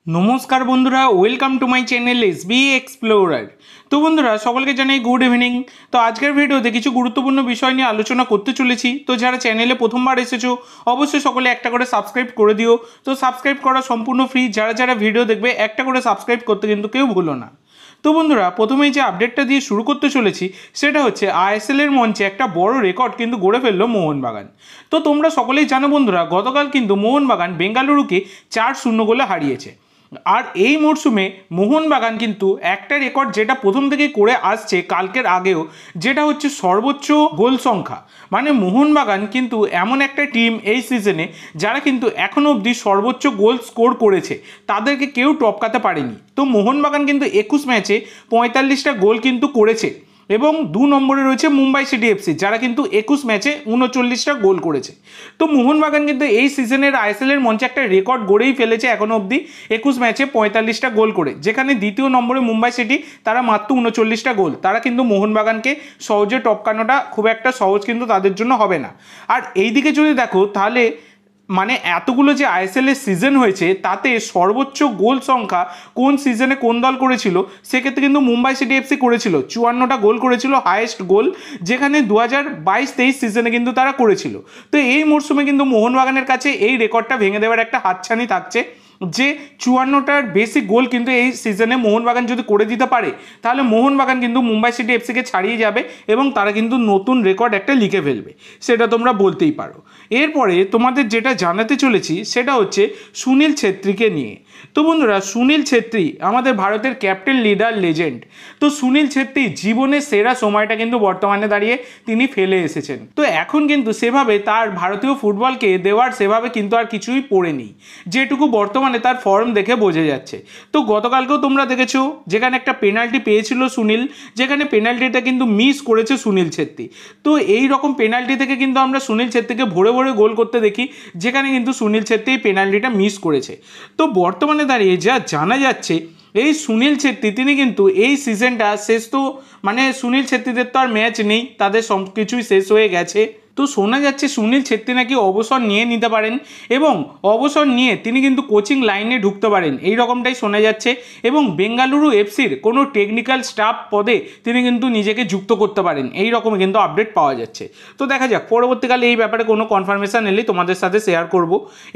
नमस्कार बंधुरा welcome to my channel SB Explorer. तो बंधुरा सकलके जानाई गुड इवनिंग। तो आजकेर भिडियोते किछु गुरुत्वपूर्ण विषय निये आलोचना करते चलेछि। तो जारा चैनेले प्रथमबार एसेछो अवश्यई सकले एकटा करे साबस्क्राइब करे दिओ। तो साबस्क्राइब करा सम्पूर्ण फ्री। जारा जारा भिडियो देखबे एकटा करे साबस्क्राइब करते किन्तु केउ भुलो ना। तो बंधुरा प्रथमेई जे आपडेटटा दिए शुरू करते चलेछि सेटा हच्छे आईएसएल एर मंचे एक बड़ो रेकर्ड किन्तु गड़े फेललो मोहनबागान। तो तोमरा सकलेई जानो बंधुरा गतकाल किन्तु मोहनबागान बेंगालुरुके 4-0 गोले हारिয়েছে। আর এই মরশুমে মোহনবাগান কিন্তু একটা রেকর্ড যেটা প্রথম থেকেই করে আসছে কালকের আগেও, যেটা হচ্ছে সর্বোচ্চ গোল সংখ্যা। মানে মোহনবাগান কিন্তু এমন একটা টিম এই সিজনে যারা কিন্তু এখনো অবধি সর্বোচ্চ গোল স্কোর করেছে, তাদেরকে কেউ টপকাতে পারেনি। তো মোহনবাগান কিন্তু 21 ম্যাচে 45টা গোল কিন্তু করেছে এবং 2 নম্বরে রয়েছে মুম্বাই সিটি এফসি যারা কিন্তু 21 ম্যাচে 39টা গোল করেছে। তো মোহনবাগান কিন্তু এই সিজনের আইএসএল এর মঞ্চে একটা রেকর্ড গড়েই ফেলেছে এখনো অবধি 21 ম্যাচে 45টা গোল করে, যেখানে দ্বিতীয় নম্বরে মুম্বাই সিটি তারা মাত্র 39টা গোল। তারা কিন্তু মোহনবাগানকে সহজে টপকানোটা খুব একটা সহজ কিন্তু তাদের জন্য হবে না। আর এইদিকে যদি দেখো তাহলে মানে এতগুলো যে আইএসএল এর সিজন হয়েছে তাতে সর্বোচ্চ গোল সংখ্যা কোন সিজনে কোন দল করেছিল, সেক্ষেত্রে কিন্তু মুম্বাই সিটি এফসি করেছিল 54টা গোল করেছিল, হাইয়েস্ট গোল, যেখানে 2022-23 সিজনে কিন্তু তারা করেছিল। তো এই মরশুমে কিন্তু মোহনবাগানের কাছে এই রেকর্ডটা ভেঙে দেওয়ার একটা হাতছানি থাকছে যে 54টার বেশি গোল কিন্তু এই সিজনে মোহনবাগান যদি করে দিতে পারে তাহলে মোহনবাগান কিন্তু মুম্বাই সিটি এফসিকে ছাড়িয়ে যাবে এবং তারা কিন্তু নতুন রেকর্ড একটা লিখে ফেলবে, সেটা তোমরা বলতেই পারো। এরপরে তোমাদের যেটা জানাতে চলেছি সেটা হচ্ছে সুনীল ছেত্রীকে নিয়ে। তো বন্ধুরা, সুনীল ছেত্রী আমাদের ভারতের ক্যাপ্টেন, লিডার, লেজেন্ড। তো সুনীল ছেত্রী জীবনের সেরা সময়টা কিন্তু বর্তমানে দাঁড়িয়ে তিনি ফেলে এসেছেন। তো এখন কিন্তু সেভাবে তার ভারতীয় ফুটবলকে দেওয়ার সেভাবে কিন্তু আর কিছুই পড়েনি, যেটুকু বর্তমানে তার ফর্ম দেখে বোঝা যাচ্ছে। তো গতকালকেও তোমরা দেখেছো যেখানে একটা পেনাল্টি পেয়েছিল সুনীল, যেখানে পেনাল্টিটা কিন্তু মিস করেছে সুনীল ছেত্রী। তো এই রকম পেনাল্টি থেকে কিন্তু আমরা সুনীল ছেত্রীকে ভরে ভরে গোল করতে দেখি, যেখানে কিন্তু সুনীল ছেত্রী পেনাল্টিটা মিস করেছে। তো বর্তমানে দাঁড়িয়ে যা জানা যাচ্ছে এই সুনীল ছেত্রী তিনি কিন্তু এই সিজনটা শেষ, তো মানে সুনীল ছেত্রীদের তো আর ম্যাচ নেই, তাদের সব কিছুই শেষ হয়ে গেছে। তো শোনা যাচ্ছে সুনীল ছেত্রী নাকি অবসর নিয়ে নিতে পারেন এবং অবসর নিয়ে তিনি কিন্তু কোচিং লাইনে ঢুকতে পারেন, এই রকমটাই শোনা যাচ্ছে। এবং বেঙ্গালুরু এফসির কোনো টেকনিক্যাল স্টাফ পদে তিনি কিন্তু নিজেকে যুক্ত করতে পারেন, এই রকম কিন্তু আপডেট পাওয়া যাচ্ছে। তো দেখা যাক পরবর্তীকালে এই ব্যাপারে কোনো কনফার্মেশন এলেই তোমাদের সাথে শেয়ার করব।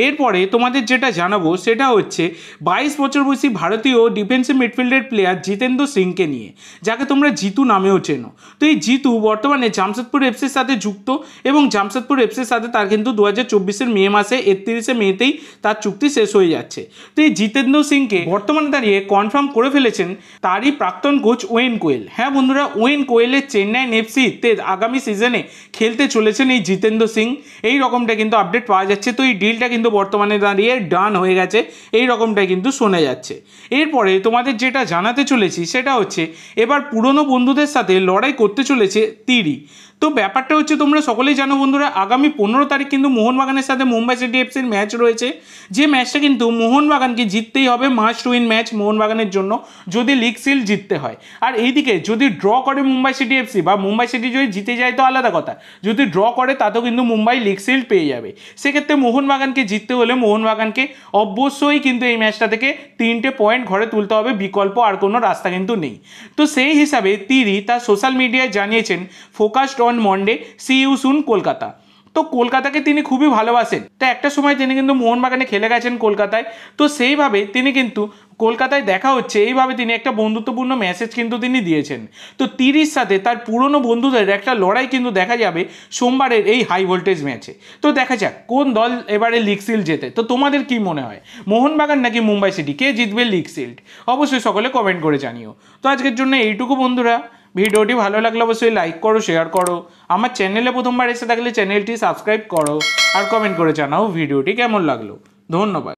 এরপরে তোমাদের যেটা জানাবো সেটা হচ্ছে 22 বছর বয়সী ভারতীয় ডিফেন্সিভ মিডফিল্ডের প্লেয়ার জিতেন্দ্র সিংকে নিয়ে, যাকে তোমরা জিতু নামেও চেনো। তো এই জিতু বর্তমানে জামশেদপুর এফসির সাথে যুক্ত এবং জামশেদপুর এফসির সাথে তার কিন্তু 2024-এর মে মাসে 31শে মেতেই তার চুক্তি শেষ হয়ে যাচ্ছে। তো এই জিতেন্দ্র সিংকে বর্তমানে দাঁড়িয়ে কনফার্ম করে ফেলেছেন তারই প্রাক্তন কোচ ওয়েন কোয়েল। হ্যাঁ বন্ধুরা, ওয়েন কোয়েলের চেন্নাই এফসিতে আগামী সিজনে খেলতে চলেছেন এই জিতেন্দ্র সিং, এই রকমটা কিন্তু আপডেট পাওয়া যাচ্ছে। তো এই ডিলটা কিন্তু বর্তমানে দাঁড়িয়ে ডান হয়ে গেছে, এই রকমটাই কিন্তু শোনা যাচ্ছে। এরপরে তোমাদের যেটা জানাতে চলেছি সেটা হচ্ছে এবার পুরনো বন্ধুদের সাথে লড়াই করতে চলেছে তিরি। তো ব্যাপারটা হচ্ছে তোমরা সকলেই জানো বন্ধুরা, আগামী 15 তারিখ কিন্তু মোহনবাগানের সাথে মুম্বাই সিটি এফসির ম্যাচ রয়েছে, যে ম্যাচটা কিন্তু মোহনবাগানকে জিততেই হবে, মাস্ট উইন ম্যাচ মোহনবাগানের জন্য যদি লিগ সিল্ড জিততে হয়। আর এইদিকে যদি ড্র করে মুম্বাই সিটি এফসি বা মুম্বাই সিটি যদি জিতে যায় তো আলাদা কথা, যদি ড্র করে তাতেও কিন্তু মুম্বাই লিগ সিল্ড পেয়ে যাবে। সেক্ষেত্রে মোহনবাগানকে জিততে হলে মোহনবাগানকে অবশ্যই কিন্তু এই ম্যাচটা থেকে 3টে পয়েন্ট ঘরে তুলতে হবে, বিকল্প আর কোনো রাস্তা কিন্তু নেই। তো সেই হিসাবে তিরি তার সোশ্যাল মিডিয়ায় জানিয়েছেন focused on Monday, see you soon Kolkata. তো কলকাতাকে তিনি খুবই ভালোবাসেন, তো একটা সময় তিনি কিন্তু মোহনবাগানে খেলে গেছেন কলকাতায়। তো সেইভাবে তিনি কিন্তু কলকাতায় দেখা হচ্ছে, এইভাবে তিনি একটা বন্ধুত্বপূর্ণ মেসেজ কিন্তু তিনি দিয়েছেন। তো তিরির সাথে তার পুরনো বন্ধুদের একটা লড়াই কিন্তু দেখা যাবে সোমবারের এই হাই ভোল্টেজ ম্যাচে। তো দেখা যাক কোন দল এবারে লিগ সিল্ড জেতে। তো তোমাদের কি মনে হয়, মোহনবাগান নাকি মুম্বাই সিটি, কে জিতবে লিগ সিল্ড? অবশ্যই সকলে কমেন্ট করে জানিও। তো আজকের জন্য এইটুকু বন্ধুরা, ভিডিওটি ভালো লাগলে অবশ্যই লাইক করো, শেয়ার করো, আমার চ্যানেলে প্রথমবার এসে থাকলে চ্যানেলটি সাবস্ক্রাইব করো আর কমেন্ট করে জানাও ভিডিওটি কেমন লাগলো। ধন্যবাদ।